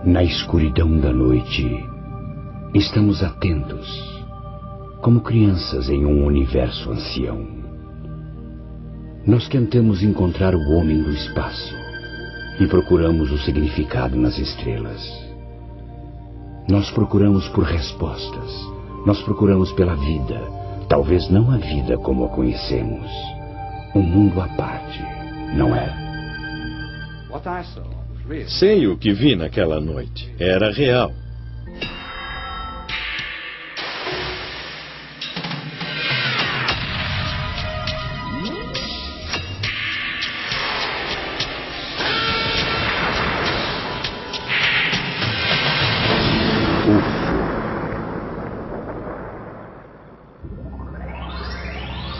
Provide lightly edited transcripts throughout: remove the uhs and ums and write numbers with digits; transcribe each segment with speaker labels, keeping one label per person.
Speaker 1: Na escuridão da noite, estamos atentos, como crianças em um universo ancião. Nós tentamos encontrar o homem do espaço e procuramos o significado nas estrelas. Nós procuramos por respostas, nós procuramos pela vida, talvez não a vida como a conhecemos, um mundo à parte, não é?
Speaker 2: Sei o que vi naquela noite. Era real.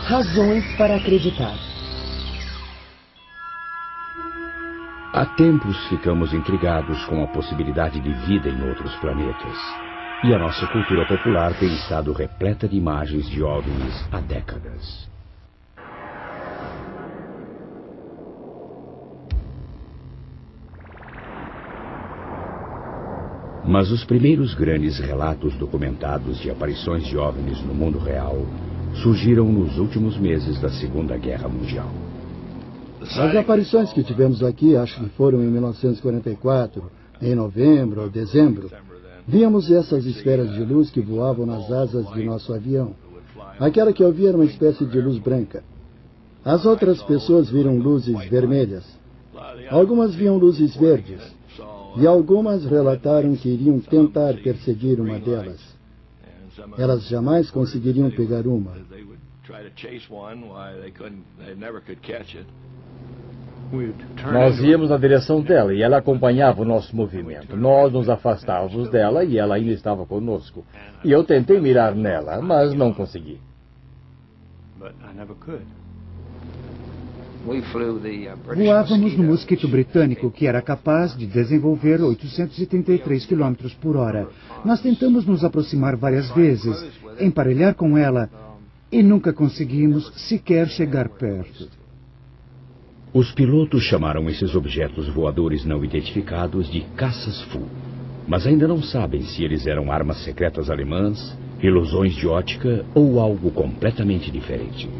Speaker 3: Razões para acreditar.
Speaker 1: Há tempos ficamos intrigados com a possibilidade de vida em outros planetas. E a nossa cultura popular tem estado repleta de imagens de OVNIs há décadas. Mas os primeiros grandes relatos documentados de aparições de OVNIs no mundo real surgiram nos últimos meses da Segunda Guerra Mundial.
Speaker 4: As aparições que tivemos aqui, acho que foram em 1944, em novembro ou dezembro, víamos essas esferas de luz que voavam nas asas de nosso avião. Aquela que eu vi era uma espécie de luz branca. As outras pessoas viram luzes vermelhas. Algumas viam luzes verdes. E algumas relataram que iriam tentar perseguir uma delas. Elas jamais conseguiriam pegar uma.
Speaker 5: Nós íamos na direção dela e ela acompanhava o nosso movimento. Nós nos afastávamos dela e ela ainda estava conosco. E eu tentei mirar nela, mas não consegui.
Speaker 3: Voávamos no mosquito britânico, que era capaz de desenvolver 833 km por hora. Nós tentamos nos aproximar várias vezes, emparelhar com ela, e nunca conseguimos sequer chegar perto.
Speaker 1: Os pilotos chamaram esses objetos voadores não identificados de caças Fu, mas ainda não sabem se eles eram armas secretas alemãs, ilusões de ótica ou algo completamente diferente.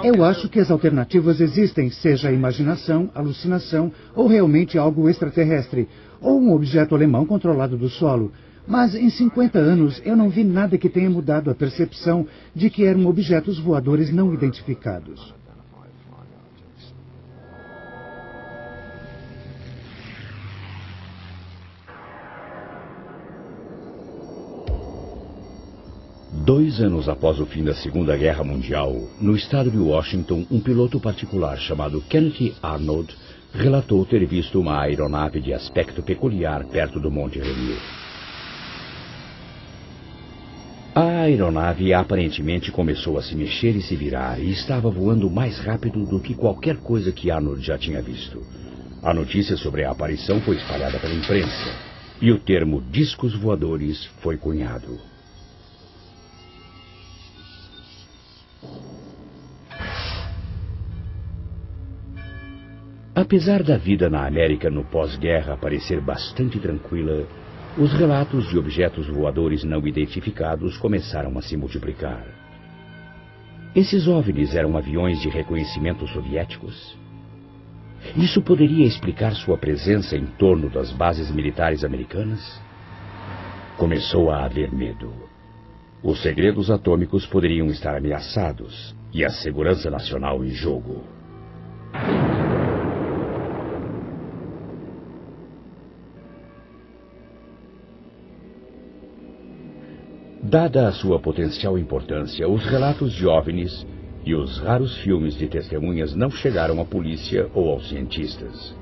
Speaker 3: Eu acho que as alternativas existem, seja a imaginação, alucinação ou realmente algo extraterrestre, ou um objeto alemão controlado do solo. Mas em 50 anos eu não vi nada que tenha mudado a percepção de que eram objetos voadores não identificados.
Speaker 1: Dois anos após o fim da Segunda Guerra Mundial, no estado de Washington, um piloto particular chamado Kenneth Arnold relatou ter visto uma aeronave de aspecto peculiar perto do Monte Rainier. A aeronave aparentemente começou a se mexer e se virar e estava voando mais rápido do que qualquer coisa que Arnold já tinha visto. A notícia sobre a aparição foi espalhada pela imprensa e o termo discos voadores foi cunhado. Apesar da vida na América no pós-guerra parecer bastante tranquila, os relatos de objetos voadores não identificados começaram a se multiplicar. Esses OVNIs eram aviões de reconhecimento soviéticos? Isso poderia explicar sua presença em torno das bases militares americanas? Começou a haver medo. Os segredos atômicos poderiam estar ameaçados e a segurança nacional em jogo. Dada a sua potencial importância, os relatos de OVNIs e os raros filmes de testemunhas não chegaram à polícia ou aos cientistas.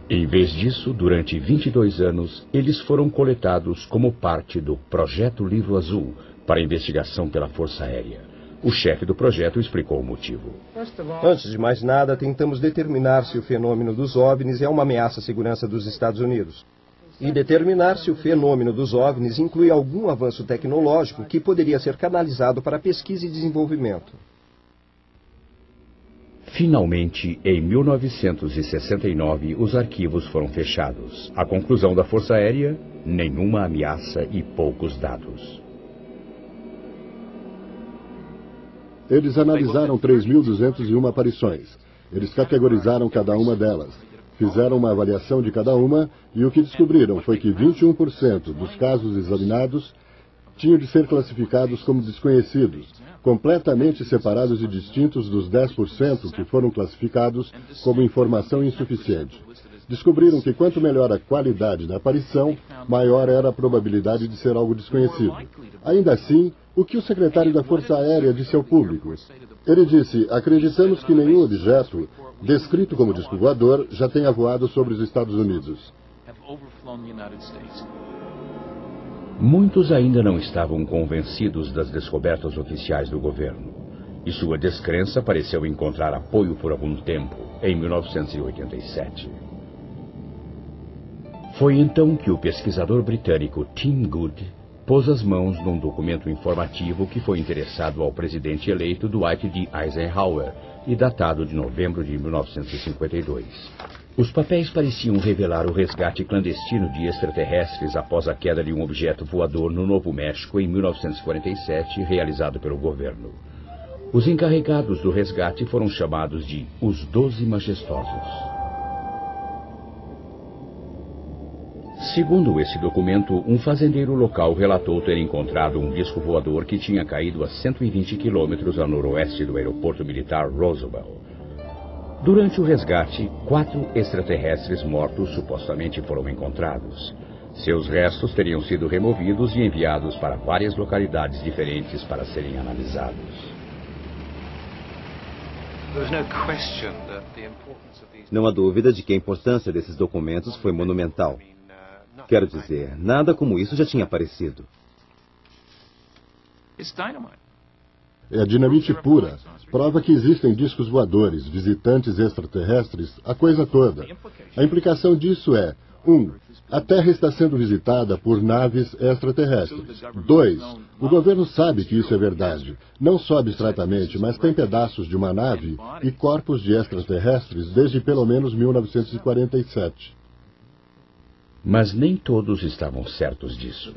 Speaker 1: Em vez disso, durante 22 anos, eles foram coletados como parte do Projeto Livro Azul para investigação pela Força Aérea. O chefe do projeto explicou o motivo.
Speaker 6: Antes de mais nada, tentamos determinar se o fenômeno dos OVNIs é uma ameaça à segurança dos Estados Unidos. E determinar se o fenômeno dos OVNIs inclui algum avanço tecnológico que poderia ser canalizado para pesquisa e desenvolvimento.
Speaker 1: Finalmente, em 1969, os arquivos foram fechados. A conclusão da Força Aérea: nenhuma ameaça e poucos dados.
Speaker 7: Eles analisaram 3.201 aparições. Eles categorizaram cada uma delas. Fizeram uma avaliação de cada uma e o que descobriram foi que 21% dos casos examinados tinham de ser classificados como desconhecidos, completamente separados e distintos dos 10% que foram classificados como informação insuficiente. Descobriram que quanto melhor a qualidade da aparição, maior era a probabilidade de ser algo desconhecido. Ainda assim, o que o secretário da Força Aérea disse ao público? Ele disse: acreditamos que nenhum objeto descrito como disco voador já tenha voado sobre os Estados Unidos.
Speaker 1: Muitos ainda não estavam convencidos das descobertas oficiais do governo, e sua descrença pareceu encontrar apoio por algum tempo, em 1987. Foi então que o pesquisador britânico Tim Good pôs as mãos num documento informativo que foi endereçado ao presidente eleito Dwight D. Eisenhower e datado de novembro de 1952. Os papéis pareciam revelar o resgate clandestino de extraterrestres após a queda de um objeto voador no Novo México em 1947, realizado pelo governo. Os encarregados do resgate foram chamados de os 12 Majestosos. Segundo esse documento, um fazendeiro local relatou ter encontrado um disco voador que tinha caído a 120 quilômetros a noroeste do aeroporto militar Roosevelt. Durante o resgate, 4 extraterrestres mortos supostamente foram encontrados. Seus restos teriam sido removidos e enviados para várias localidades diferentes para serem analisados.
Speaker 8: Não há dúvida de que a importância desses documentos foi monumental. Quero dizer, nada como isso já tinha aparecido.
Speaker 7: É dinamite pura. Prova que existem discos voadores, visitantes extraterrestres, a coisa toda. A implicação disso é: 1. A Terra está sendo visitada por naves extraterrestres. 2. O governo sabe que isso é verdade. Não só abstratamente, mas tem pedaços de uma nave e corpos de extraterrestres desde pelo menos 1947.
Speaker 1: Mas nem todos estavam certos disso.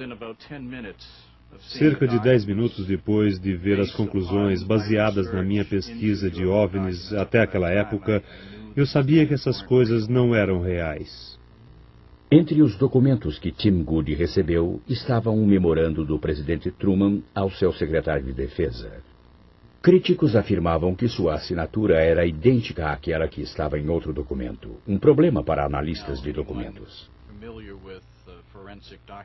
Speaker 9: Cerca de 10 minutos depois de ver as conclusões baseadas na minha pesquisa de OVNIs até aquela época, eu sabia que essas coisas não eram reais.
Speaker 1: Entre os documentos que Tim Good recebeu estava um memorando do presidente Truman ao seu secretário de Defesa. Críticos afirmavam que sua assinatura era idêntica àquela que estava em outro documento, um problema para analistas de documentos.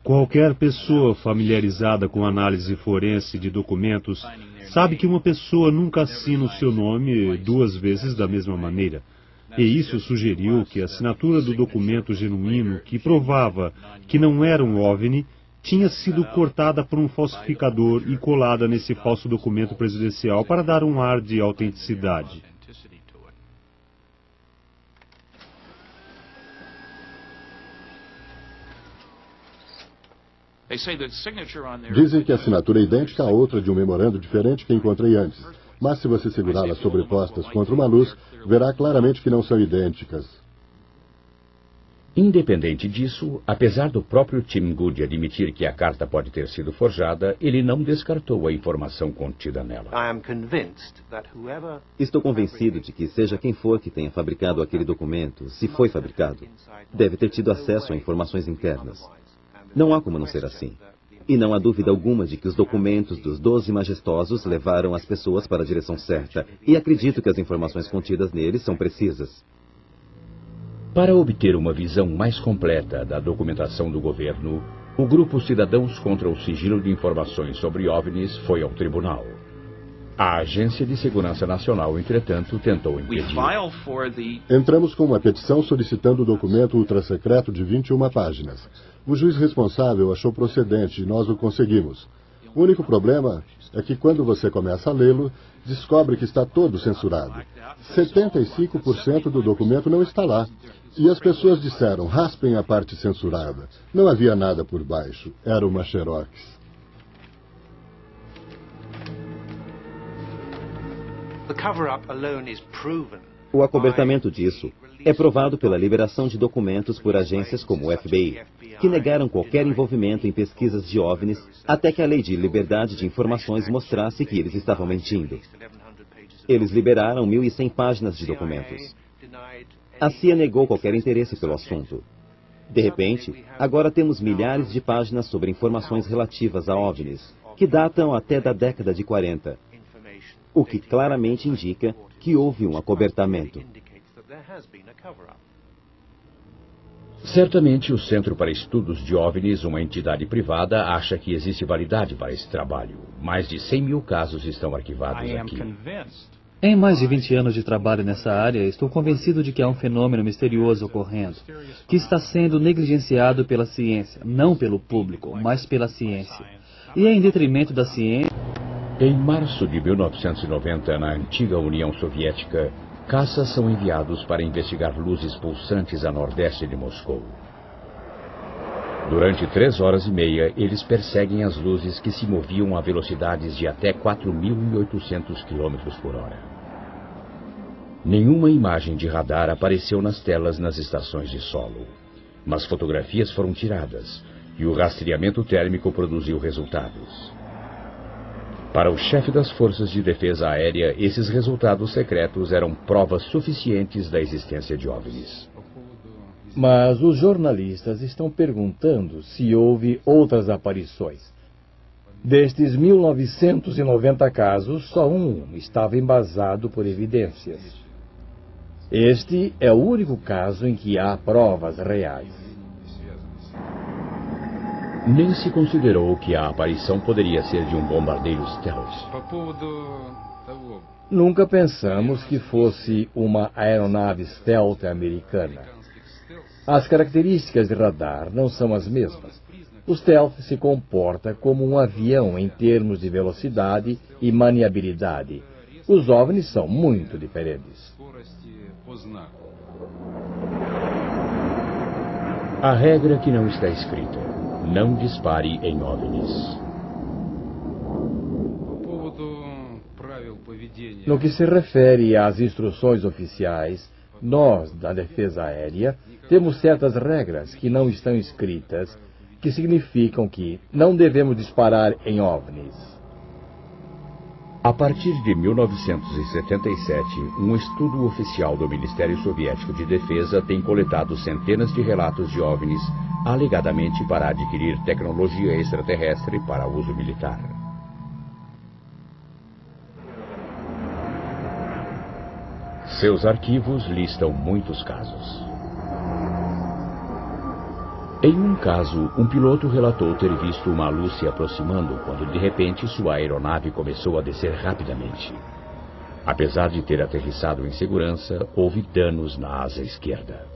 Speaker 9: Qualquer pessoa familiarizada com análise forense de documentos sabe que uma pessoa nunca assina o seu nome 2 vezes da mesma maneira. E isso sugeriu que a assinatura do documento genuíno, que provava que não era um OVNI, tinha sido cortada por um falsificador e colada nesse falso documento presidencial para dar um ar de autenticidade.
Speaker 7: Dizem que a assinatura é idêntica a outra de um memorando diferente que encontrei antes. Mas se você segurá-las sobrepostas contra uma luz, verá claramente que não são idênticas.
Speaker 1: Independente disso, apesar do próprio Tim Good admitir que a carta pode ter sido forjada, ele não descartou a informação contida nela.
Speaker 8: Estou convencido de que seja quem for que tenha fabricado aquele documento, se foi fabricado, deve ter tido acesso a informações internas. Não há como não ser assim. E não há dúvida alguma de que os documentos dos 12 Majestosos levaram as pessoas para a direção certa. E acredito que as informações contidas neles são precisas.
Speaker 1: Para obter uma visão mais completa da documentação do governo, o grupo Cidadãos contra o Sigilo de Informações sobre OVNIs foi ao tribunal. A Agência de Segurança Nacional, entretanto, tentou impedir.
Speaker 7: Entramos com uma petição solicitando o documento ultrassecreto de 21 páginas. O juiz responsável achou procedente e nós o conseguimos. O único problema é que quando você começa a lê-lo, descobre que está todo censurado. 75% do documento não está lá. E as pessoas disseram: raspem a parte censurada. Não havia nada por baixo. Era uma xerox.
Speaker 8: O acobertamento disso é provado pela liberação de documentos por agências como o FBI, que negaram qualquer envolvimento em pesquisas de OVNIs até que a Lei de Liberdade de Informações mostrasse que eles estavam mentindo. Eles liberaram 1.100 páginas de documentos. A CIA negou qualquer interesse pelo assunto. De repente, agora temos milhares de páginas sobre informações relativas a OVNIs, que datam até da década de 40, o que claramente indica que houve um acobertamento.
Speaker 1: Certamente o Centro para Estudos de OVNIs, uma entidade privada, acha que existe validade para esse trabalho. Mais de 100 mil casos estão arquivados aqui.
Speaker 10: Em mais de 20 anos de trabalho nessa área, estou convencido de que há um fenômeno misterioso ocorrendo, que está sendo negligenciado pela ciência, não pelo público, mas pela ciência. E é em detrimento da ciência...
Speaker 1: Em março de 1990, na antiga União Soviética, caças são enviados para investigar luzes pulsantes a nordeste de Moscou. Durante 3 horas e meia, eles perseguem as luzes que se moviam a velocidades de até 4.800 km por hora. Nenhuma imagem de radar apareceu nas telas nas estações de solo, mas fotografias foram tiradas e o rastreamento térmico produziu resultados. Para o chefe das Forças de Defesa Aérea, esses resultados secretos eram provas suficientes da existência de OVNIs.
Speaker 5: Mas os jornalistas estão perguntando se houve outras aparições. Destes 1.990 casos, só um estava embasado por evidências. Este é o único caso em que há provas reais.
Speaker 1: Nem se considerou que a aparição poderia ser de um bombardeiro stealth.
Speaker 5: Nunca pensamos que fosse uma aeronave stealth americana. As características de radar não são as mesmas. O stealth se comporta como um avião em termos de velocidade e maniabilidade. Os OVNIs são muito diferentes.
Speaker 1: A regra que não está escrita: não dispare em OVNIs.
Speaker 5: No que se refere às instruções oficiais, nós, da Defesa Aérea, temos certas regras que não estão escritas, que significam que não devemos disparar em OVNIs.
Speaker 1: A partir de 1977, um estudo oficial do Ministério Soviético de Defesa tem coletado centenas de relatos de OVNIs, alegadamente para adquirir tecnologia extraterrestre para uso militar. Seus arquivos listam muitos casos. Em um caso, um piloto relatou ter visto uma luz se aproximando quando de repente sua aeronave começou a descer rapidamente. Apesar de ter aterrissado em segurança, houve danos na asa esquerda.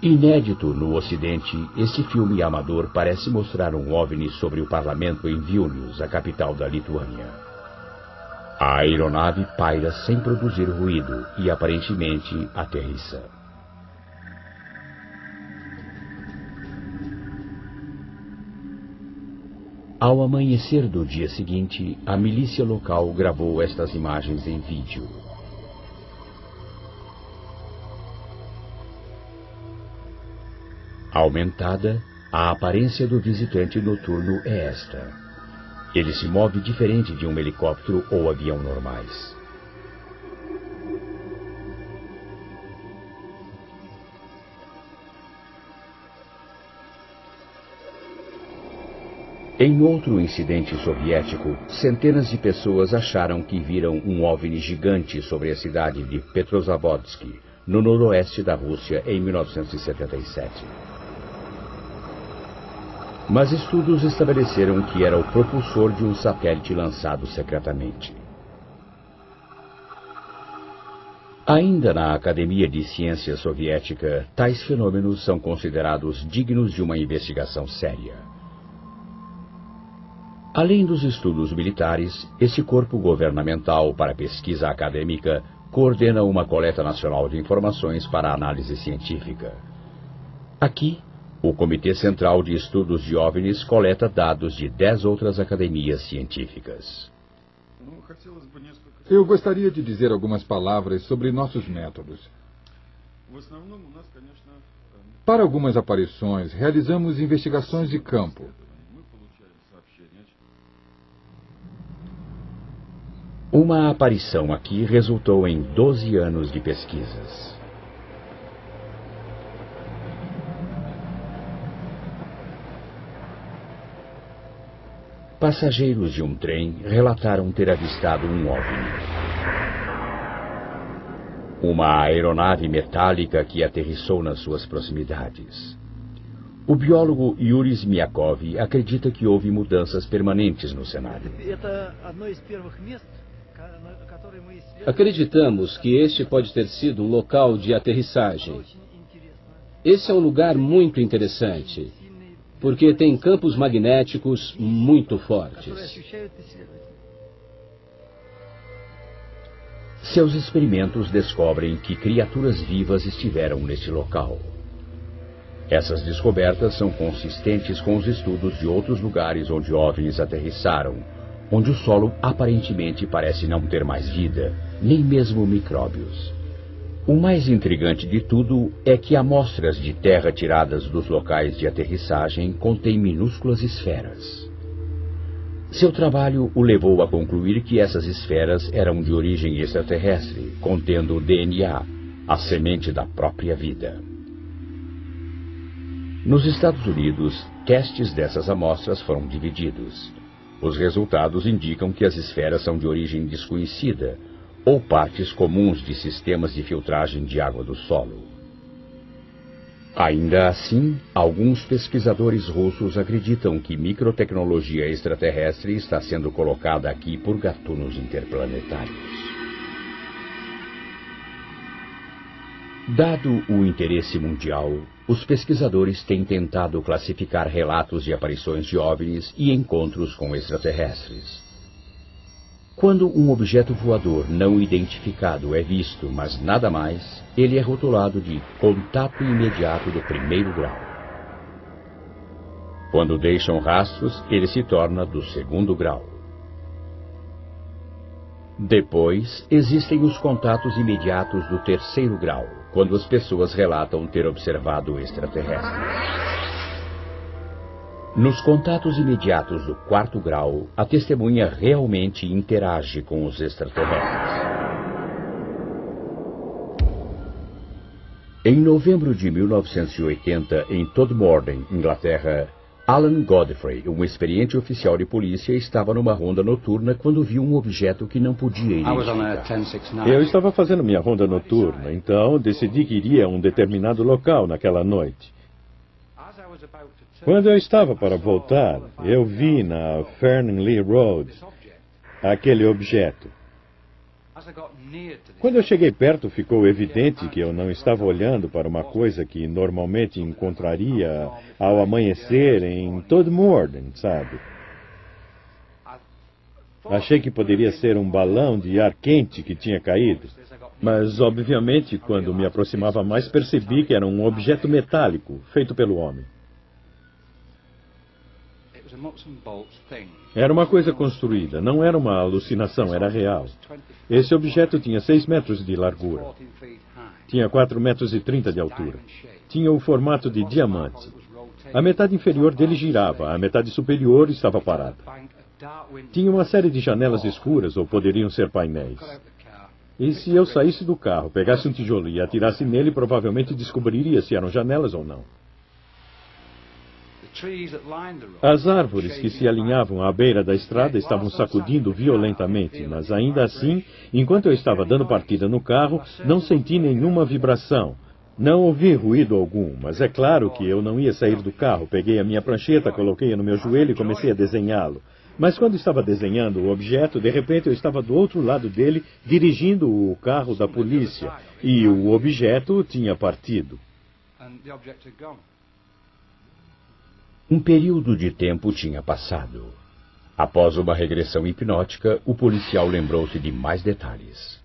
Speaker 1: Inédito no Ocidente, este filme amador parece mostrar um OVNI sobre o parlamento em Vilnius, a capital da Lituânia. A aeronave paira sem produzir ruído e aparentemente aterrissa. Ao amanhecer do dia seguinte, a milícia local gravou estas imagens em vídeo. Aumentada, a aparência do visitante noturno é esta. Ele se move diferente de um helicóptero ou avião normais. Em outro incidente soviético, centenas de pessoas acharam que viram um OVNI gigante sobre a cidade de Petrozavodsk, no noroeste da Rússia, em 1977. Mas estudos estabeleceram que era o propulsor de um satélite lançado secretamente. Ainda na Academia de Ciência Soviética, tais fenômenos são considerados dignos de uma investigação séria. Além dos estudos militares, esse corpo governamental para pesquisa acadêmica coordena uma coleta nacional de informações para análise científica. Aqui, o Comitê Central de Estudos de OVNIs coleta dados de 10 outras academias científicas.
Speaker 11: Eu gostaria de dizer algumas palavras sobre nossos métodos. Para algumas aparições, realizamos investigações de campo.
Speaker 1: Uma aparição aqui resultou em 12 anos de pesquisas. Passageiros de um trem relataram ter avistado um OVNI. Uma aeronave metálica que aterrissou nas suas proximidades. O biólogo Yuri Zmiakov acredita que houve mudanças permanentes no cenário.
Speaker 12: Acreditamos que este pode ter sido um local de aterrissagem. Esse é um lugar muito interessante, porque tem campos magnéticos muito fortes.
Speaker 1: Seus experimentos descobrem que criaturas vivas estiveram neste local. Essas descobertas são consistentes com os estudos de outros lugares onde OVNIs aterrissaram, onde o solo aparentemente parece não ter mais vida, nem mesmo micróbios. O mais intrigante de tudo é que amostras de terra tiradas dos locais de aterrissagem contêm minúsculas esferas. Seu trabalho o levou a concluir que essas esferas eram de origem extraterrestre, contendo o DNA, a semente da própria vida. Nos Estados Unidos, testes dessas amostras foram divididos. Os resultados indicam que as esferas são de origem desconhecida, ou partes comuns de sistemas de filtragem de água do solo. Ainda assim, alguns pesquisadores russos acreditam que microtecnologia extraterrestre está sendo colocada aqui por gatunos interplanetários. Dado o interesse mundial, os pesquisadores têm tentado classificar relatos de aparições de OVNIs e encontros com extraterrestres. Quando um objeto voador não identificado é visto, mas nada mais, ele é rotulado de contato imediato do primeiro grau. Quando deixam rastros, ele se torna do segundo grau. Depois, existem os contatos imediatos do terceiro grau, quando as pessoas relatam ter observado extraterrestres. Nos contatos imediatos do quarto grau, a testemunha realmente interage com os extraterrestres. Em novembro de 1980, em Todmorden, Inglaterra, Alan Godfrey, um experiente oficial de polícia, estava numa ronda noturna quando viu um objeto que não podia identificar.
Speaker 2: Eu estava fazendo minha ronda noturna, então decidi que iria a um determinado local naquela noite. Quando eu estava para voltar, eu vi na Fernley Road aquele objeto. Quando eu cheguei perto, ficou evidente que eu não estava olhando para uma coisa que normalmente encontraria ao amanhecer em Todmorden, sabe? Achei que poderia ser um balão de ar quente que tinha caído. Mas, obviamente, quando me aproximava mais, percebi que era um objeto metálico, feito pelo homem. Era uma coisa construída, não era uma alucinação, era real. Esse objeto tinha 6 metros de largura. Tinha 4,30 metros de altura. Tinha o formato de diamante. A metade inferior dele girava, a metade superior estava parada. Tinha uma série de janelas escuras, ou poderiam ser painéis. E se eu saísse do carro, pegasse um tijolo e atirasse nele, provavelmente descobriria se eram janelas ou não. As árvores que se alinhavam à beira da estrada estavam sacudindo violentamente, mas ainda assim, enquanto eu estava dando partida no carro, não senti nenhuma vibração. Não ouvi ruído algum, mas é claro que eu não ia sair do carro. Peguei a minha prancheta, coloquei-a no meu joelho e comecei a desenhá-lo. Mas quando estava desenhando o objeto, de repente eu estava do outro lado dele, dirigindo o carro da polícia, e o objeto tinha partido.
Speaker 1: Um período de tempo tinha passado. Após uma regressão hipnótica, o policial lembrou-se de mais detalhes.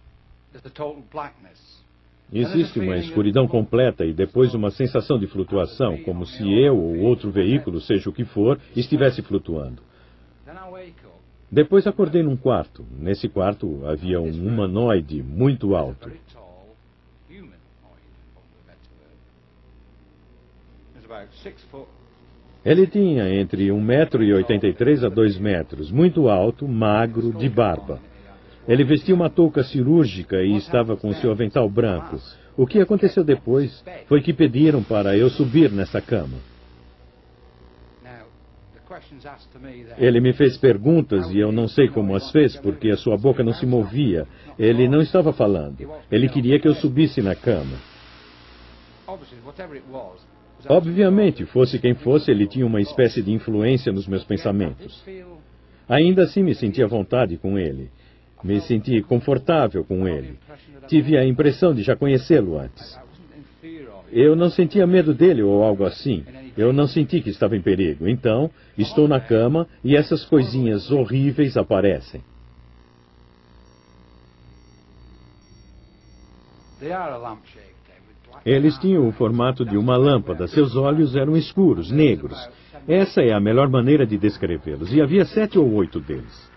Speaker 2: Existe uma escuridão completa e depois uma sensação de flutuação, como se eu ou outro veículo, seja o que for, estivesse flutuando. Depois acordei num quarto. Nesse quarto havia um humanoide muito alto. Ele tinha entre 1,83 m a 2 metros, muito alto, magro, de barba. Ele vestia uma touca cirúrgica e estava com seu avental branco. O que aconteceu depois foi que pediram para eu subir nessa cama. Ele me fez perguntas e eu não sei como as fez, porque a sua boca não se movia. Ele não estava falando. Ele queria que eu subisse na cama. Obviamente, fosse quem fosse, ele tinha uma espécie de influência nos meus pensamentos. Ainda assim me senti à vontade com ele. Me senti confortável com ele. Tive a impressão de já conhecê-lo antes. Eu não sentia medo dele ou algo assim. Eu não senti que estava em perigo. Então, estou na cama e essas coisinhas horríveis aparecem. Eles tinham o formato de uma lâmpada. Seus olhos eram escuros, negros. Essa é a melhor maneira de descrevê-los. E havia 7 ou 8 deles.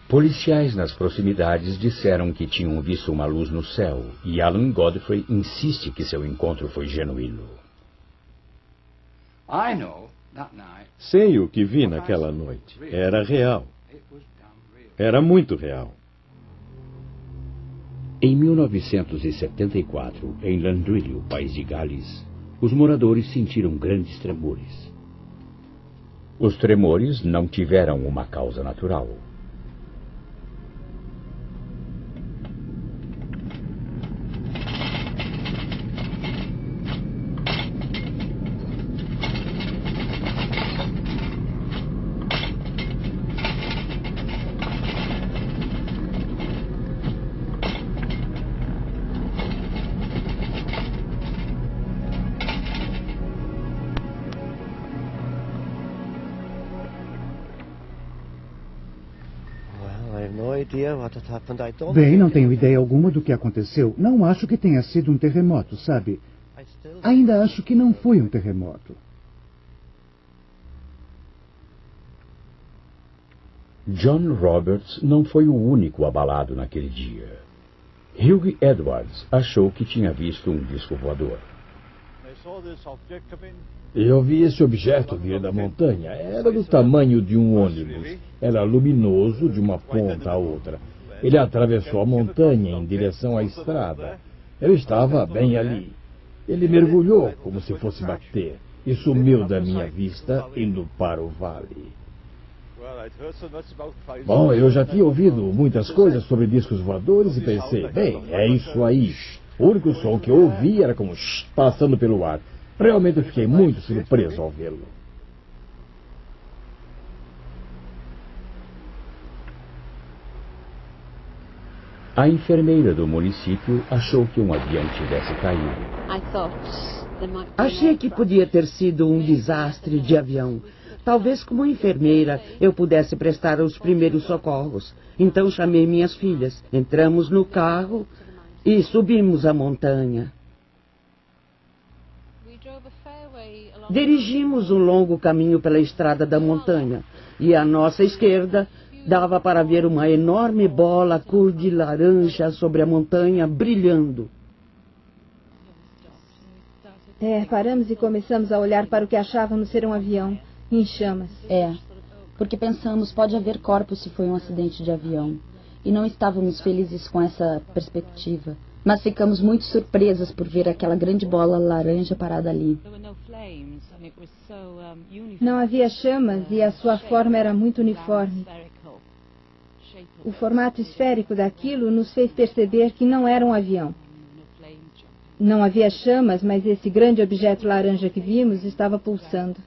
Speaker 1: Policiais nas proximidades disseram que tinham visto uma luz no céu, e Alan Godfrey insiste que seu encontro foi genuíno.
Speaker 2: Sei o que vi naquela noite. Era real. Era muito real.
Speaker 1: Em 1974, em Landrillo, país de Gales, os moradores sentiram grandes tremores. Os tremores não tiveram uma causa natural.
Speaker 3: Bem, não tenho ideia alguma do que aconteceu. Não acho que tenha sido um terremoto, sabe? Ainda acho que não foi um terremoto.
Speaker 1: John Roberts não foi o único abalado naquele dia. Hugh Edwards achou que tinha visto um disco voador.
Speaker 5: Eu vi esse objeto vir da montanha. Era do tamanho de um ônibus. Era luminoso de uma ponta a outra. Ele atravessou a montanha em direção à estrada. Eu estava bem ali. Ele mergulhou como se fosse bater e sumiu da minha vista, indo para o vale. Bom, eu já tinha ouvido muitas coisas sobre discos voadores e pensei, bem, é isso aí. O único som que eu ouvi era como passando pelo ar. Realmente eu fiquei muito surpreso ao vê-lo.
Speaker 1: A enfermeira do município achou que um avião tivesse caído.
Speaker 13: Achei que podia ter sido um desastre de avião. Talvez como enfermeira eu pudesse prestar os primeiros socorros. Então chamei minhas filhas. Entramos no carro e subimos a montanha. Dirigimos um longo caminho pela estrada da montanha. E à nossa esquerda dava para ver uma enorme bola cor de laranja sobre a montanha brilhando.
Speaker 14: Paramos e começamos a olhar para o que achávamos ser um avião, em chamas.
Speaker 15: Porque pensamos, pode haver corpos se foi um acidente de avião. E não estávamos felizes com essa perspectiva. Mas ficamos muito surpresas por ver aquela grande bola laranja parada ali.
Speaker 14: Não havia chamas e a sua forma era muito uniforme. O formato esférico daquilo nos fez perceber que não era um avião. Não havia chamas, mas esse grande objeto laranja que vimos estava pulsando.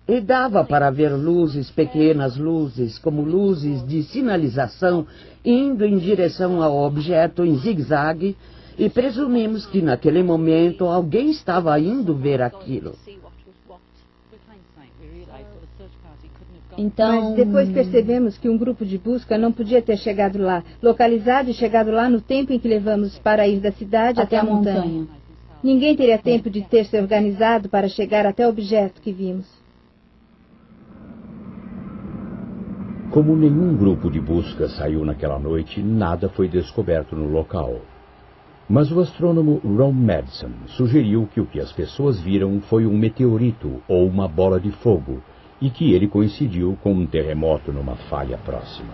Speaker 13: E dava para ver luzes, pequenas luzes, como luzes de sinalização, indo em direção ao objeto em zigue-zague, e presumimos que naquele momento alguém estava indo ver aquilo.
Speaker 15: Então...
Speaker 14: Mas depois percebemos que um grupo de busca não podia ter chegado lá, localizado e chegado lá no tempo em que levamos para ir da cidade até a montanha. Ninguém teria tempo de ter se organizado para chegar até o objeto que vimos.
Speaker 1: Como nenhum grupo de busca saiu naquela noite, nada foi descoberto no local. Mas o astrônomo Ron Madsen sugeriu que o que as pessoas viram foi um meteorito ou uma bola de fogo, e que ele coincidiu com um terremoto numa falha próxima.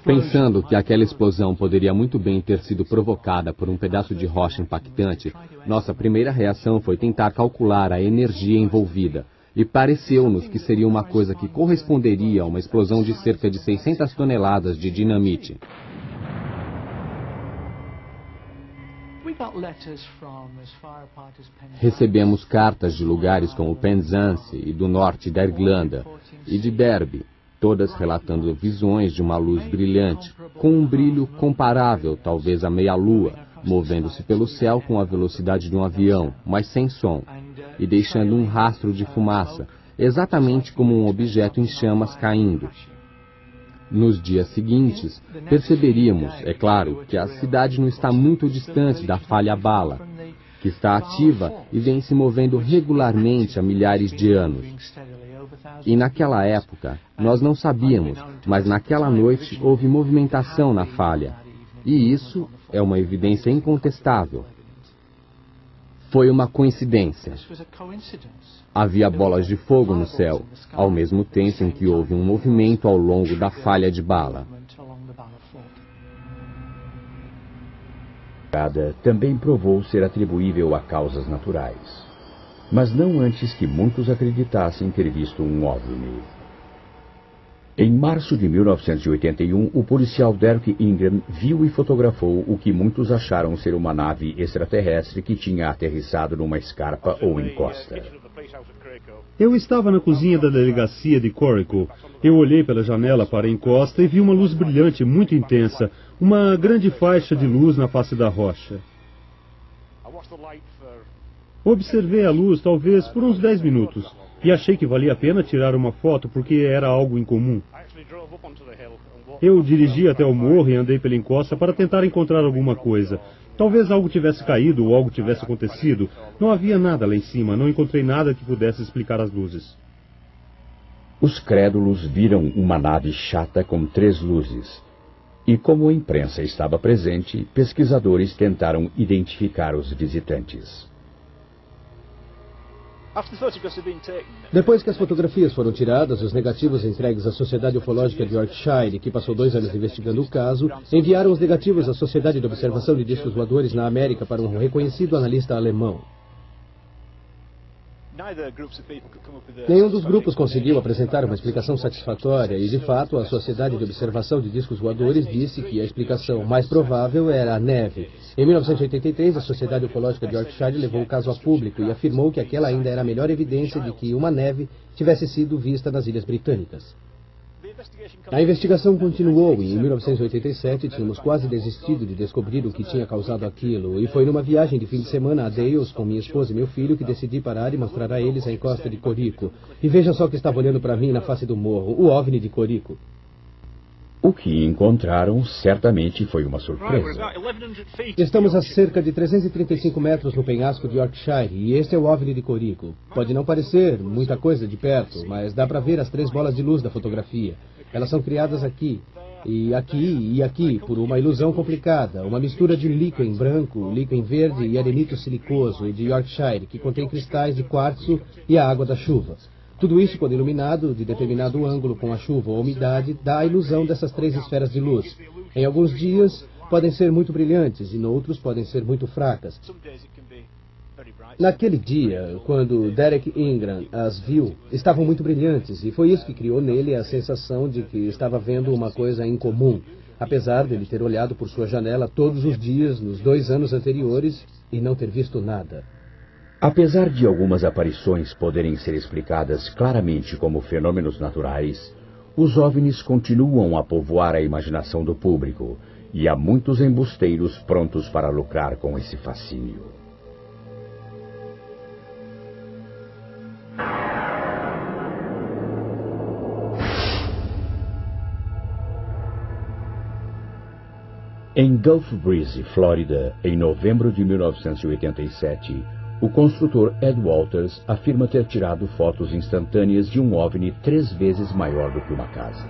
Speaker 16: Pensando que aquela explosão poderia muito bem ter sido provocada por um pedaço de rocha impactante, nossa primeira reação foi tentar calcular a energia envolvida. E pareceu-nos que seria uma coisa que corresponderia a uma explosão de cerca de 600 toneladas de dinamite. Recebemos cartas de lugares como Penzance e do norte da Irlanda e de Derby, todas relatando visões de uma luz brilhante, com um brilho comparável talvez à meia-lua, movendo-se pelo céu com a velocidade de um avião, mas sem som, e deixando um rastro de fumaça, exatamente como um objeto em chamas caindo. Nos dias seguintes, perceberíamos, é claro, que a cidade não está muito distante da falha bala, que está ativa e vem se movendo regularmente há milhares de anos. E naquela época, nós não sabíamos, mas naquela noite houve movimentação na falha. E isso é uma evidência incontestável. Foi uma coincidência. Havia bolas de fogo no céu, ao mesmo tempo em que houve um movimento ao longo da falha de bala.
Speaker 1: Também provou ser atribuível a causas naturais, mas não antes que muitos acreditassem ter visto um OVNI. Em março de 1981, o policial Derek Ingram viu e fotografou o que muitos acharam ser uma nave extraterrestre que tinha aterrissado numa escarpa ou encosta.
Speaker 9: Eu estava na cozinha da delegacia de Coracle. Eu olhei pela janela para a encosta e vi uma luz brilhante muito intensa, uma grande faixa de luz na face da rocha. Observei a luz talvez por uns 10 minutos e achei que valia a pena tirar uma foto porque era algo incomum. Eu dirigi até o morro e andei pela encosta para tentar encontrar alguma coisa. Talvez algo tivesse caído ou algo tivesse acontecido. Não havia nada lá em cima, não encontrei nada que pudesse explicar as luzes.
Speaker 1: Os crédulos viram uma nave chata com 3 luzes. E como a imprensa estava presente, pesquisadores tentaram identificar os visitantes.
Speaker 17: Depois que as fotografias foram tiradas, os negativos entregues à Sociedade Ufológica de Yorkshire, que passou 2 anos investigando o caso, enviaram os negativos à Sociedade de Observação de Discos Voadores na América para um reconhecido analista alemão. Nenhum dos grupos conseguiu apresentar uma explicação satisfatória e, de fato, a Sociedade de Observação de Discos Voadores disse que a explicação mais provável era a neve. Em 1983, a Sociedade Ufológica de Yorkshire levou o caso a público e afirmou que aquela ainda era a melhor evidência de que uma neve tivesse sido vista nas Ilhas Britânicas. A investigação continuou e, em 1987, tínhamos quase desistido de descobrir o que tinha causado aquilo. E foi numa viagem de fim de semana a Dales com minha esposa e meu filho que decidi parar e mostrar a eles a encosta de Corico. E veja só que estava olhando para mim na face do morro, o OVNI de Corico.
Speaker 1: O que encontraram certamente foi uma surpresa.
Speaker 17: Estamos a cerca de 335 metros no penhasco de Yorkshire e este é o OVNI de Corico. Pode não parecer muita coisa de perto, mas dá para ver as 3 bolas de luz da fotografia. Elas são criadas aqui, e aqui, por uma ilusão complicada, uma mistura de líquen branco, líquen verde e arenito silicoso de Yorkshire, que contém cristais de quartzo e a água da chuva. Tudo isso, quando iluminado de determinado ângulo com a chuva ou umidade, dá a ilusão dessas 3 esferas de luz. Em alguns dias podem ser muito brilhantes e noutros podem ser muito fracas. Naquele dia, quando Derek Ingram as viu, estavam muito brilhantes e foi isso que criou nele a sensação de que estava vendo uma coisa incomum, apesar de ele ter olhado por sua janela todos os dias nos 2 anos anteriores e não ter visto nada.
Speaker 1: Apesar de algumas aparições poderem ser explicadas claramente como fenômenos naturais, os OVNIs continuam a povoar a imaginação do público, e há muitos embusteiros prontos para lucrar com esse fascínio. Em Gulf Breeze, Flórida, em novembro de 1987, o construtor Ed Walters afirma ter tirado fotos instantâneas de um OVNI 3 vezes maior do que uma casa.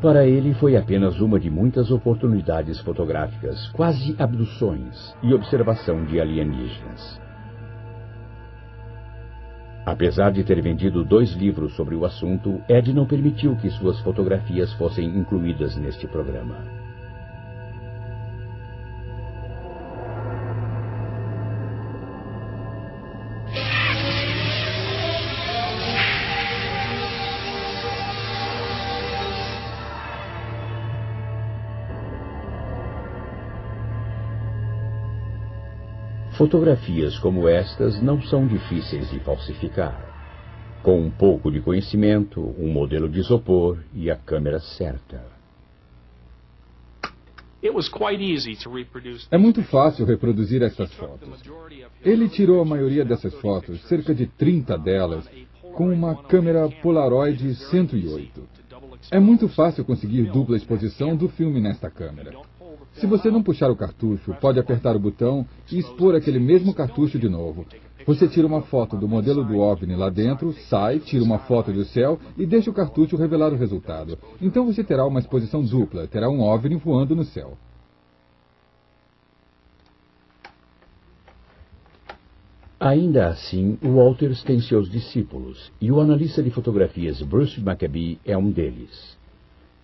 Speaker 1: Para ele, foi apenas uma de muitas oportunidades fotográficas, quase abduções e observação de alienígenas. Apesar de ter vendido 2 livros sobre o assunto, Ed não permitiu que suas fotografias fossem incluídas neste programa. Fotografias como estas não são difíceis de falsificar. Com um pouco de conhecimento, um modelo de isopor e a câmera certa.
Speaker 11: É muito fácil reproduzir essas fotos. Ele tirou a maioria dessas fotos, cerca de 30 delas, com uma câmera Polaroid 108. É muito fácil conseguir dupla exposição do filme nesta câmera. Se você não puxar o cartucho, pode apertar o botão e expor aquele mesmo cartucho de novo. Você tira uma foto do modelo do OVNI lá dentro, sai, tira uma foto do céu e deixa o cartucho revelar o resultado. Então você terá uma exposição dupla, terá um OVNI voando no céu.
Speaker 1: Ainda assim, Walters tem seus discípulos, e o analista de fotografias Bruce Maccabee é um deles.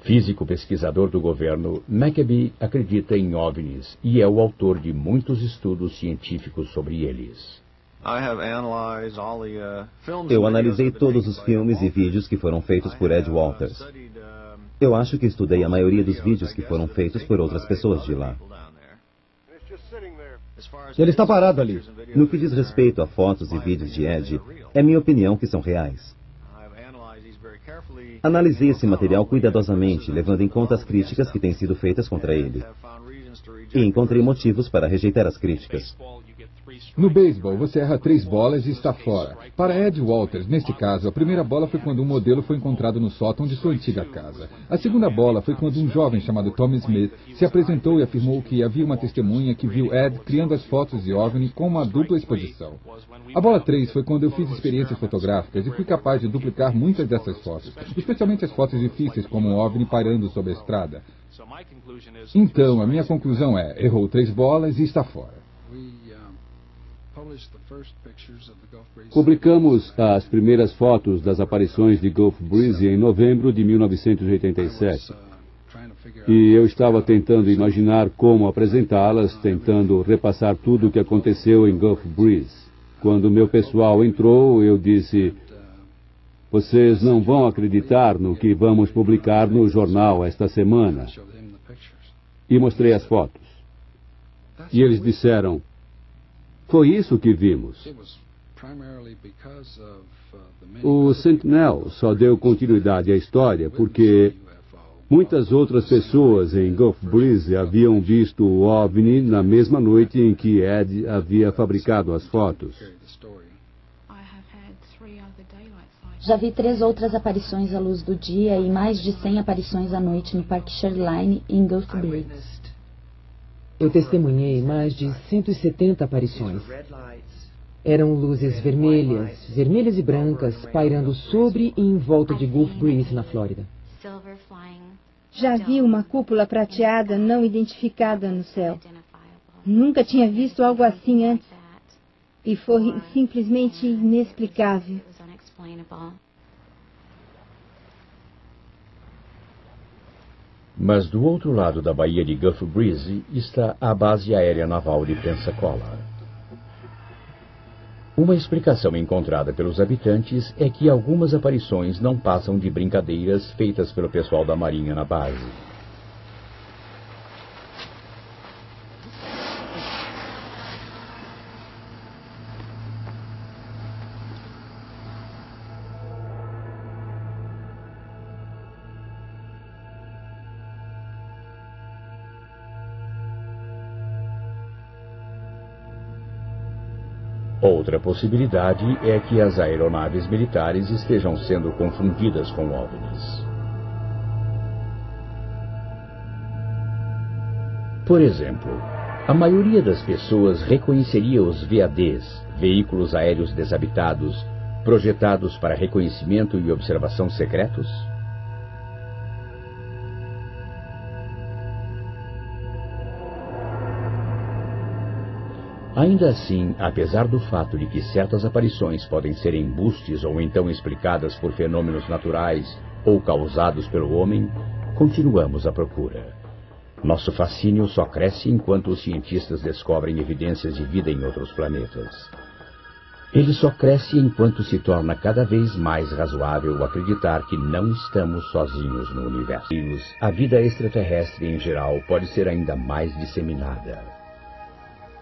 Speaker 1: Físico pesquisador do governo, Maccabee acredita em OVNIs e é o autor de muitos estudos científicos sobre eles.
Speaker 8: Eu analisei todos os filmes e vídeos que foram feitos por Ed Walters. Eu acho que estudei a maioria dos vídeos que foram feitos por outras pessoas de lá.
Speaker 4: Ele está parado ali.
Speaker 8: No que diz respeito a fotos e vídeos de Ed, é minha opinião que são reais. Analisei esse material cuidadosamente, levando em conta as críticas que têm sido feitas contra ele. E encontrei motivos para rejeitar as críticas.
Speaker 11: No beisebol, você erra 3 bolas e está fora. Para Ed Walters, neste caso, a primeira bola foi quando um modelo foi encontrado no sótão de sua antiga casa. A segunda bola foi quando um jovem chamado Tommy Smith se apresentou e afirmou que havia uma testemunha que viu Ed criando as fotos de OVNI com uma dupla exposição. A bola 3 foi quando eu fiz experiências fotográficas e fui capaz de duplicar muitas dessas fotos, especialmente as fotos difíceis como um OVNI pairando sobre a estrada. Então, a minha conclusão é, errou 3 bolas e está fora.
Speaker 18: Publicamos as primeiras fotos das aparições de Gulf Breeze em novembro de 1987. E eu estava tentando imaginar como apresentá-las, tentando repassar tudo o que aconteceu em Gulf Breeze. Quando meu pessoal entrou, eu disse: vocês não vão acreditar no que vamos publicar no jornal esta semana. E mostrei as fotos. E eles disseram: foi isso que vimos. O Sentinel só deu continuidade à história porque muitas outras pessoas em Gulf Breeze haviam visto o OVNI na mesma noite em que Ed havia fabricado as fotos.
Speaker 15: Já vi 3 outras aparições à luz do dia e mais de 100 aparições à noite no Parque Shoreline em Gulf Breeze.
Speaker 19: Eu testemunhei mais de 170 aparições. Eram luzes vermelhas e brancas, pairando sobre e em volta de Gulf Breeze, na Flórida.
Speaker 14: Já vi uma cúpula prateada não identificada no céu. Nunca tinha visto algo assim antes. E foi simplesmente inexplicável.
Speaker 1: Mas do outro lado da baía de Gulf Breeze está a base aérea naval de Pensacola. Uma explicação encontrada pelos habitantes é que algumas aparições não passam de brincadeiras feitas pelo pessoal da Marinha na base. Outra possibilidade é que as aeronaves militares estejam sendo confundidas com OVNIs. Por exemplo, a maioria das pessoas reconheceria os VADs, veículos aéreos desabitados, projetados para reconhecimento e observação secretos? Ainda assim, apesar do fato de que certas aparições podem ser embustes ou então explicadas por fenômenos naturais ou causados pelo homem, continuamos à procura. Nosso fascínio só cresce enquanto os cientistas descobrem evidências de vida em outros planetas. Ele só cresce enquanto se torna cada vez mais razoável acreditar que não estamos sozinhos no universo. A vida extraterrestre em geral pode ser ainda mais disseminada.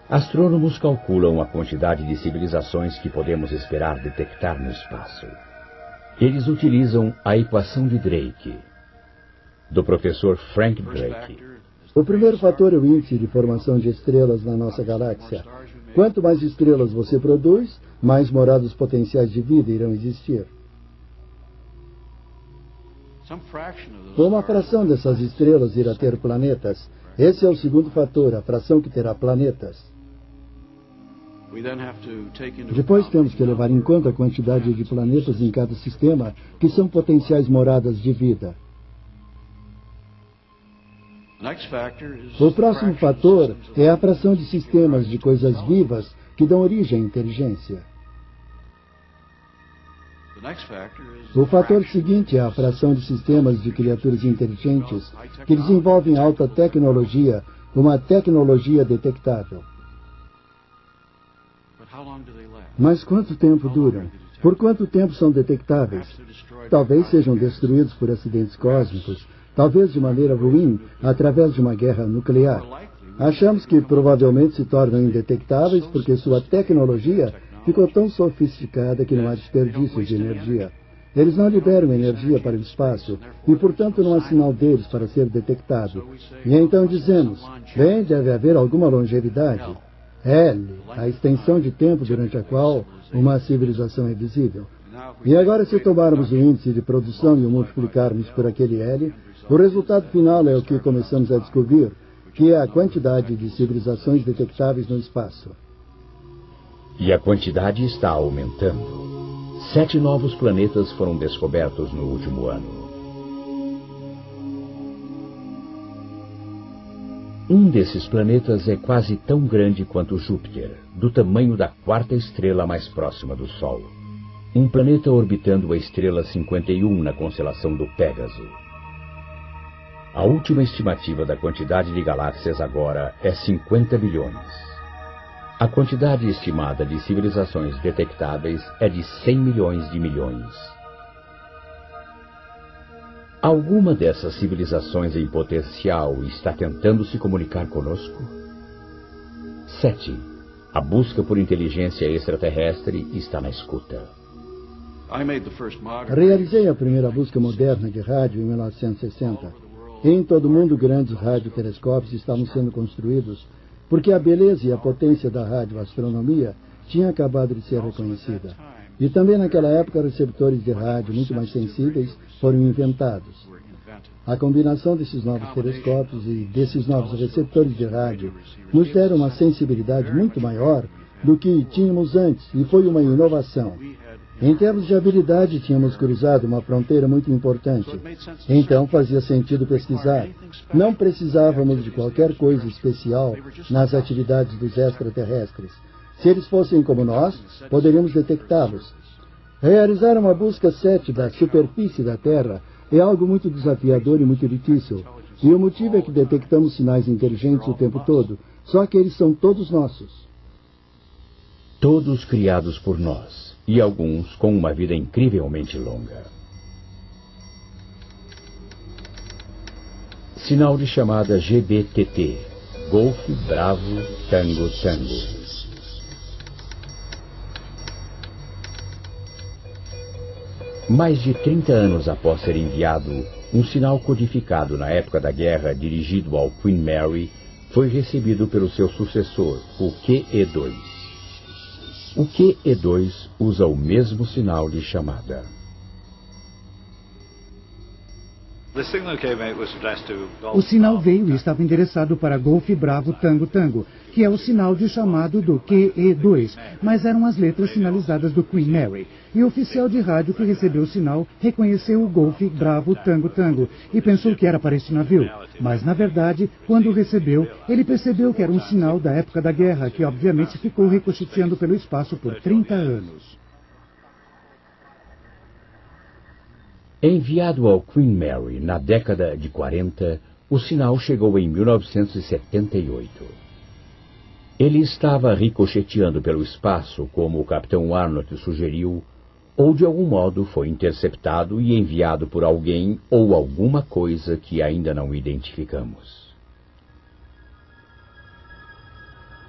Speaker 1: Astrônomos calculam a quantidade de civilizações que podemos esperar detectar no espaço. Eles utilizam a equação de Drake, do professor Frank Drake.
Speaker 4: O primeiro fator é o índice de formação de estrelas na nossa galáxia. Quanto mais estrelas você produz, mais moradas potenciais de vida irão existir. Uma fração dessas estrelas irá ter planetas. Esse é o segundo fator, a fração que terá planetas. Depois temos que levar em conta a quantidade de planetas em cada sistema que são potenciais moradas de vida. O próximo fator é a fração de sistemas de coisas vivas que dão origem à inteligência. O fator seguinte é a fração de sistemas de criaturas inteligentes que desenvolvem alta tecnologia, uma tecnologia detectável. Mas quanto tempo duram? Por quanto tempo são detectáveis? Talvez sejam destruídos por acidentes cósmicos, talvez de maneira ruim, através de uma guerra nuclear. Achamos que provavelmente se tornam indetectáveis porque sua tecnologia ficou tão sofisticada que não há desperdício de energia. Eles não liberam energia para o espaço e, portanto, não há sinal deles para ser detectado. E então dizemos, bem, deve haver alguma longevidade. L, a extensão de tempo durante a qual uma civilização é visível. E agora, se tomarmos o índice de produção e o multiplicarmos por aquele L, o resultado final é o que começamos a descobrir, que é a quantidade de civilizações detectáveis no espaço.
Speaker 1: E a quantidade está aumentando. 7 novos planetas foram descobertos no último ano. Um desses planetas é quase tão grande quanto Júpiter, do tamanho da 4ª estrela mais próxima do Sol. Um planeta orbitando a estrela 51 na constelação do Pégaso. A última estimativa da quantidade de galáxias agora é 50 bilhões. A quantidade estimada de civilizações detectáveis é de 100 milhões de milhões. Alguma dessas civilizações em potencial está tentando se comunicar conosco? 7. A busca por inteligência extraterrestre está na escuta.
Speaker 4: Realizei a primeira busca moderna de rádio em 1960. Em todo o mundo, grandes radiotelescópios estavam sendo construídos porque a beleza e a potência da radioastronomia tinha acabado de ser reconhecida. E também naquela época, receptores de rádio muito mais sensíveis foram inventados. A combinação desses novos telescópios e desses novos receptores de rádio nos deram uma sensibilidade muito maior do que tínhamos antes, e foi uma inovação. Em termos de habilidade, tínhamos cruzado uma fronteira muito importante. Então fazia sentido pesquisar. Não precisávamos de qualquer coisa especial nas atividades dos extraterrestres. Se eles fossem como nós, poderíamos detectá-los. Realizar uma busca 7 da superfície da Terra é algo muito desafiador e muito difícil. E o motivo é que detectamos sinais inteligentes o tempo todo, só que eles são todos nossos.
Speaker 1: Todos criados por nós, e alguns com uma vida incrivelmente longa. Sinal de chamada GBTT, Golf Bravo Tango Tango. Mais de 30 anos após ser enviado, um sinal codificado na época da guerra dirigido ao Queen Mary foi recebido pelo seu sucessor, o QE2. O QE2 usa o mesmo sinal de chamada.
Speaker 3: O sinal veio e estava endereçado para Golf Bravo Tango Tango, que é o sinal de chamado do QE2, mas eram as letras sinalizadas do Queen Mary. E o oficial de rádio que recebeu o sinal reconheceu o Golf Bravo Tango Tango e pensou que era para esse navio. Mas, na verdade, quando o recebeu, ele percebeu que era um sinal da época da guerra, que obviamente ficou ricocheteando pelo espaço por 30 anos.
Speaker 1: Enviado ao Queen Mary na década de 40, o sinal chegou em 1978. Ele estava ricocheteando pelo espaço, como o capitão Arnott sugeriu, ou de algum modo foi interceptado e enviado por alguém ou alguma coisa que ainda não identificamos.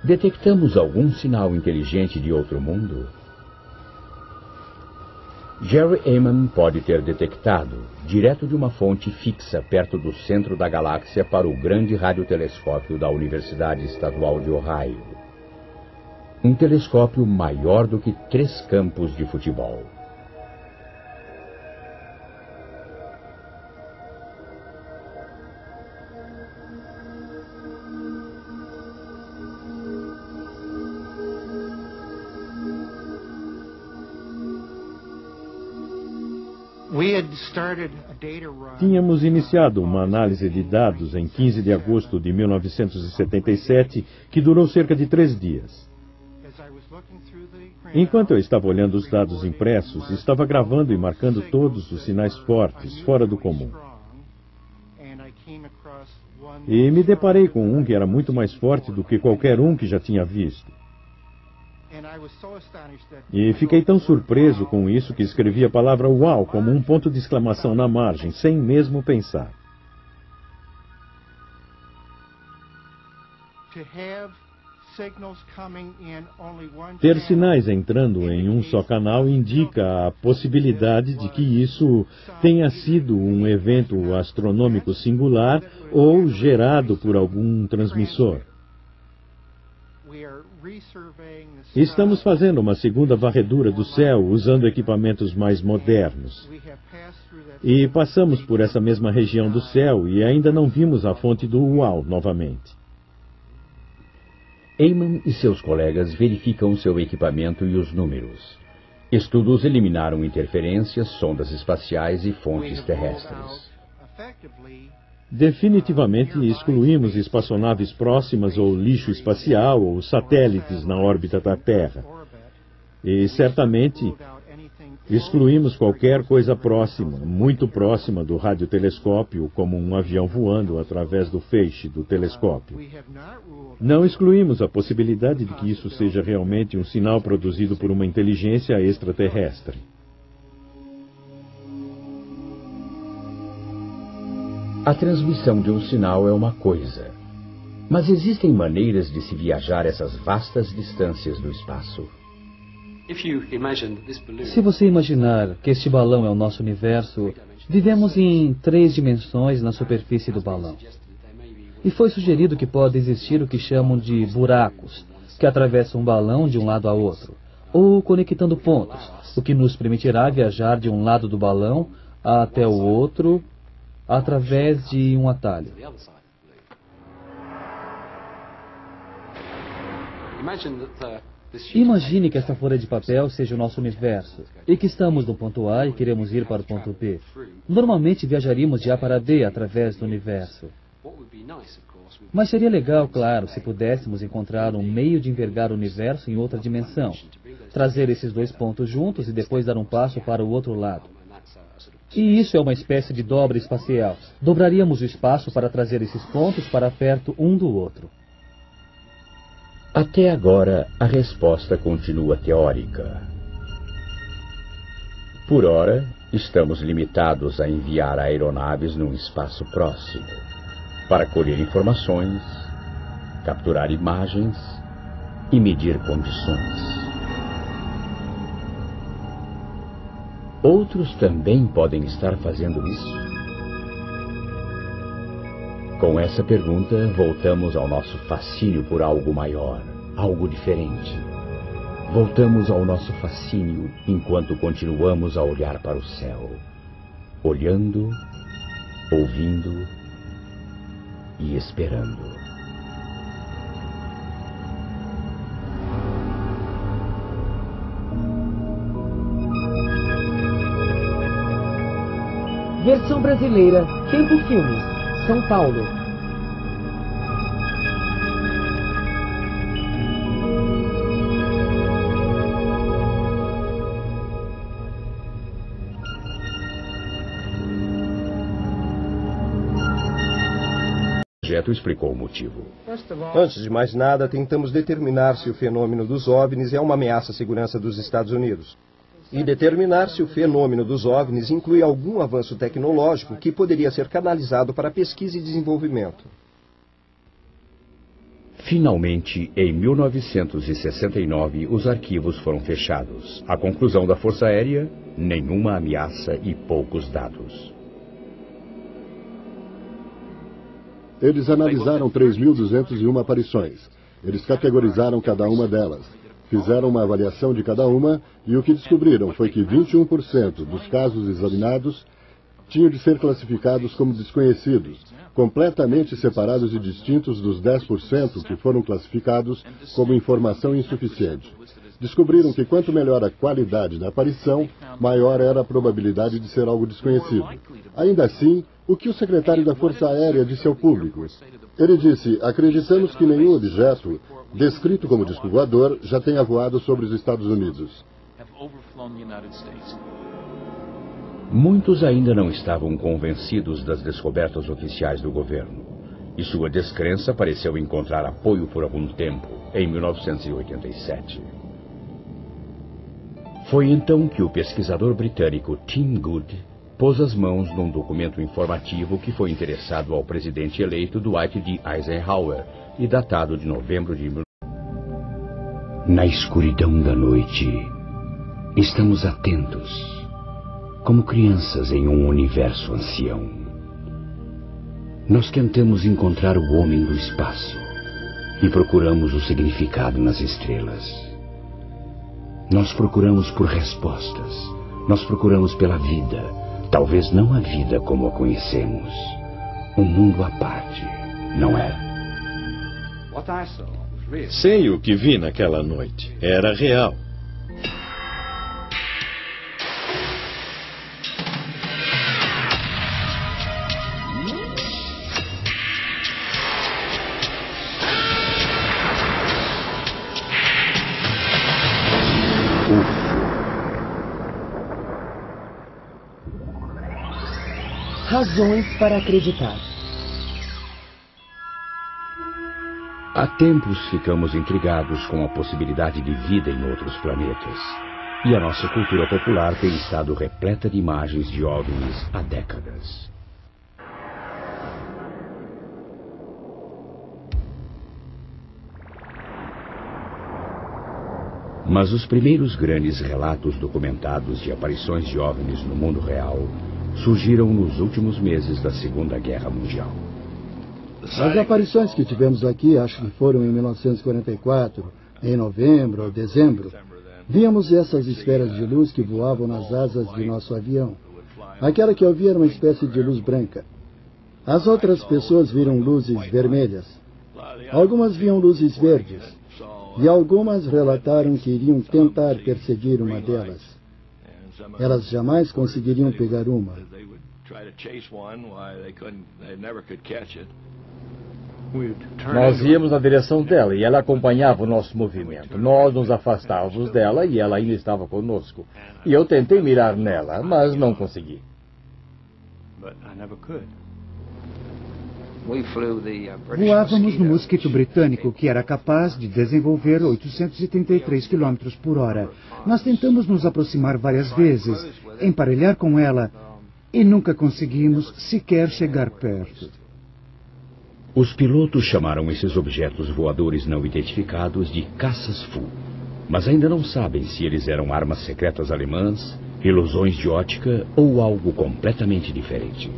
Speaker 1: Detectamos algum sinal inteligente de outro mundo? Jerry Ehman pode ter detectado, direto de uma fonte fixa perto do centro da galáxia para o grande radiotelescópio da Universidade Estadual de Ohio. Um telescópio maior do que 3 campos de futebol.
Speaker 2: Tínhamos iniciado uma análise de dados em 15 de agosto de 1977, que durou cerca de 3 dias. Enquanto eu estava olhando os dados impressos, estava gravando e marcando todos os sinais fortes, fora do comum. E me deparei com um que era muito mais forte do que qualquer um que já tinha visto. E fiquei tão surpreso com isso que escrevi a palavra "uau" como um ponto de exclamação na margem, sem mesmo pensar. Ter sinais entrando em um só canal indica a possibilidade de que isso tenha sido um evento astronômico singular ou gerado por algum transmissor. Estamos fazendo uma segunda varredura do céu usando equipamentos mais modernos. E passamos por essa mesma região do céu e ainda não vimos a fonte do uau novamente.
Speaker 1: Ehman e seus colegas verificam seu equipamento e os números. Estudos eliminaram interferências, sondas espaciais e fontes terrestres.
Speaker 2: Definitivamente excluímos espaçonaves próximas ou lixo espacial ou satélites na órbita da Terra. E certamente excluímos qualquer coisa próxima, muito próxima do radiotelescópio, como um avião voando através do feixe do telescópio. Não excluímos a possibilidade de que isso seja realmente um sinal produzido por uma inteligência extraterrestre.
Speaker 1: A transmissão de um sinal é uma coisa, mas existem maneiras de se viajar essas vastas distâncias do espaço.
Speaker 10: Se você imaginar que este balão é o nosso universo, vivemos em 3 dimensões na superfície do balão. E foi sugerido que pode existir o que chamam de buracos, que atravessam um balão de um lado a outro, ou conectando pontos, o que nos permitirá viajar de um lado do balão até o outro, através de um atalho. Imagine que essa folha de papel seja o nosso universo, e que estamos no ponto A e queremos ir para o ponto B. Normalmente viajaríamos de A para B através do universo. Mas seria legal, claro, se pudéssemos encontrar um meio de envergar o universo em outra dimensão, trazer esses 2 pontos juntos e depois dar um passo para o outro lado. E isso é uma espécie de dobra espacial. Dobraríamos o espaço para trazer esses pontos para perto um do outro.
Speaker 1: Até agora, a resposta continua teórica. Por ora, estamos limitados a enviar aeronaves num espaço próximo, para colher informações, capturar imagens e medir condições. Outros também podem estar fazendo isso? Com essa pergunta, voltamos ao nosso fascínio por algo maior, algo diferente. Voltamos ao nosso fascínio enquanto continuamos a olhar para o céu, olhando ouvindo e esperando.
Speaker 19: Versão brasileira, Tempo Filmes, São Paulo.
Speaker 1: O projeto explicou o motivo.
Speaker 6: Antes de mais nada, tentamos determinar se o fenômeno dos OVNIs é uma ameaça à segurança dos Estados Unidos. E determinar se o fenômeno dos OVNIs inclui algum avanço tecnológico que poderia ser canalizado para pesquisa e desenvolvimento.
Speaker 1: Finalmente, em 1969, os arquivos foram fechados. A conclusão da Força Aérea: nenhuma ameaça e poucos dados.
Speaker 7: Eles analisaram 3.201 aparições. Eles categorizaram cada uma delas. Fizeram uma avaliação de cada uma e o que descobriram foi que 21% dos casos examinados tinham de ser classificados como desconhecidos, completamente separados e distintos dos 10% que foram classificados como informação insuficiente. Descobriram que quanto melhor a qualidade da aparição, maior era a probabilidade de ser algo desconhecido. Ainda assim, o que o secretário da Força Aérea disse ao público? Ele disse: acreditamos que nenhum objeto descrito como disco voador já tenha voado sobre os Estados Unidos.
Speaker 1: Muitos ainda não estavam convencidos das descobertas oficiais do governo, e sua descrença pareceu encontrar apoio por algum tempo, em 1987. Foi então que o pesquisador britânico Tim Good pôs as mãos num documento informativo que foi endereçado ao presidente eleito Dwight D. Eisenhower e datado de novembro de... Na escuridão da noite, estamos atentos, como crianças em um universo ancião. Nós tentamos encontrar o homem do espaço e procuramos o significado nas estrelas. Nós procuramos por respostas, nós procuramos pela vida, talvez não a vida como a conhecemos, um mundo à parte, não é?
Speaker 2: Sei o que vi naquela noite. Era real.
Speaker 19: Razões para acreditar.
Speaker 1: Há tempos ficamos intrigados com a possibilidade de vida em outros planetas. E a nossa cultura popular tem estado repleta de imagens de OVNIs há décadas. Mas os primeiros grandes relatos documentados de aparições de OVNIs no mundo real surgiram nos últimos meses da Segunda Guerra Mundial.
Speaker 4: As aparições que tivemos aqui, acho que foram em 1944, em novembro ou dezembro, víamos essas esferas de luz que voavam nas asas de nosso avião. Aquela que eu vi era uma espécie de luz branca. As outras pessoas viram luzes vermelhas. Algumas viam luzes verdes. E algumas relataram que iriam tentar perseguir uma delas. Elas jamais conseguiriam pegar uma.
Speaker 5: Nós íamos na direção dela e ela acompanhava o nosso movimento. Nós nos afastávamos dela e ela ainda estava conosco. E eu tentei mirar nela, mas não consegui.
Speaker 3: Voávamos no mosquito britânico, que era capaz de desenvolver 833 km por hora. Nós tentamos nos aproximar várias vezes, emparelhar com ela, e nunca conseguimos sequer chegar perto.
Speaker 1: Os pilotos chamaram esses objetos voadores não identificados de caças-fu, mas ainda não sabem se eles eram armas secretas alemãs, ilusões de ótica ou algo completamente diferente.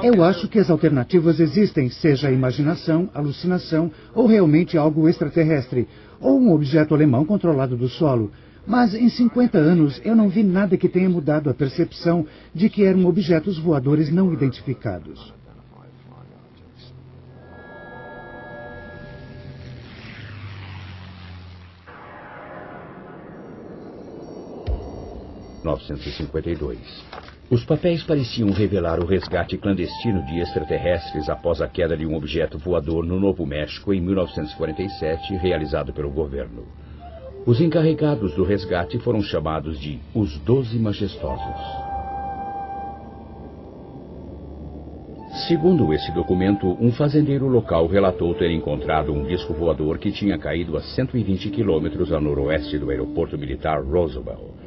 Speaker 3: Eu acho que as alternativas existem, seja imaginação, alucinação ou realmente algo extraterrestre, ou um objeto alemão controlado do solo. Mas em 50 anos eu não vi nada que tenha mudado a percepção de que eram objetos voadores não identificados.
Speaker 1: Em 1952. Os papéis pareciam revelar o resgate clandestino de extraterrestres após a queda de um objeto voador no Novo México em 1947, realizado pelo governo. Os encarregados do resgate foram chamados de os 12 Majestosos. Segundo esse documento, um fazendeiro local relatou ter encontrado um disco voador que tinha caído a 120 quilômetros a noroeste do aeroporto militar Roosevelt.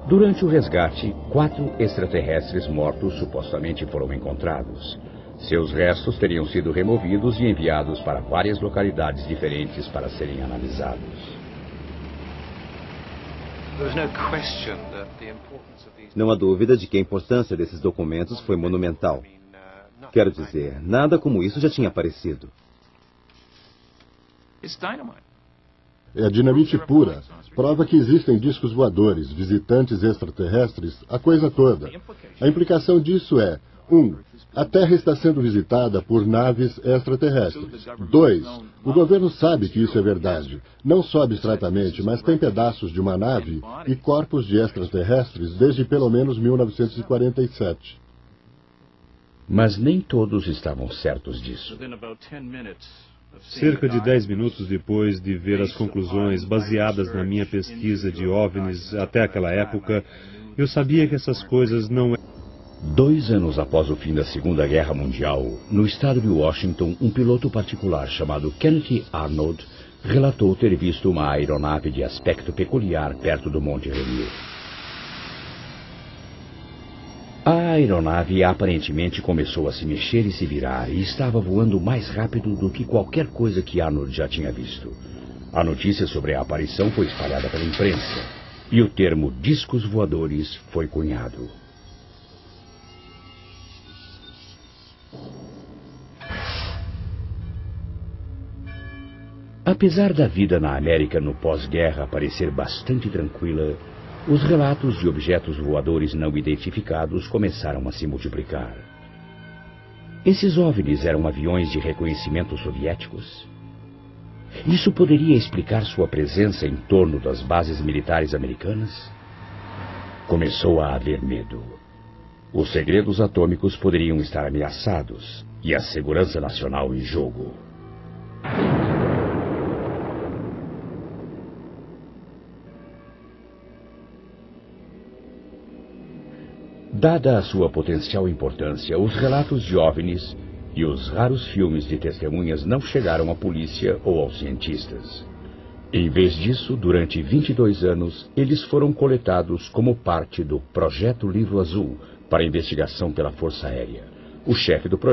Speaker 1: Durante o resgate, 4 extraterrestres mortos supostamente foram encontrados. Seus restos teriam sido removidos e enviados para várias localidades diferentes para serem analisados.
Speaker 8: Não há dúvida de que a importância desses documentos foi monumental. Quero dizer, nada como isso já tinha aparecido.
Speaker 7: É dinamite pura. Prova que existem discos voadores, visitantes extraterrestres, a coisa toda. A implicação disso é: 1. A Terra está sendo visitada por naves extraterrestres. 2. O governo sabe que isso é verdade. Não só abstratamente, mas tem pedaços de uma nave e corpos de extraterrestres desde pelo menos 1947.
Speaker 1: Mas nem todos estavam certos disso.
Speaker 9: Cerca de 10 minutos depois de ver as conclusões baseadas na minha pesquisa de OVNIs até aquela época, eu sabia que essas coisas não...
Speaker 1: 2 anos após o fim da Segunda Guerra Mundial, no estado de Washington, um piloto particular chamado Kenneth Arnold relatou ter visto uma aeronave de aspecto peculiar perto do Monte Rainier. A aeronave aparentemente começou a se mexer e se virar e estava voando mais rápido do que qualquer coisa que Arnold já tinha visto. A notícia sobre a aparição foi espalhada pela imprensa e o termo discos voadores foi cunhado. Apesar da vida na América no pós-guerra parecer bastante tranquila, os relatos de objetos voadores não identificados começaram a se multiplicar. Esses OVNIs eram aviões de reconhecimento soviéticos? Isso poderia explicar sua presença em torno das bases militares americanas? Começou a haver medo. Os segredos atômicos poderiam estar ameaçados e a segurança nacional em jogo. Dada a sua potencial importância, os relatos de OVNIs e os raros filmes de testemunhas não chegaram à polícia ou aos cientistas. Em vez disso, durante 22 anos, eles foram coletados como parte do Projeto Livro Azul para investigação pela Força Aérea. O chefe do projeto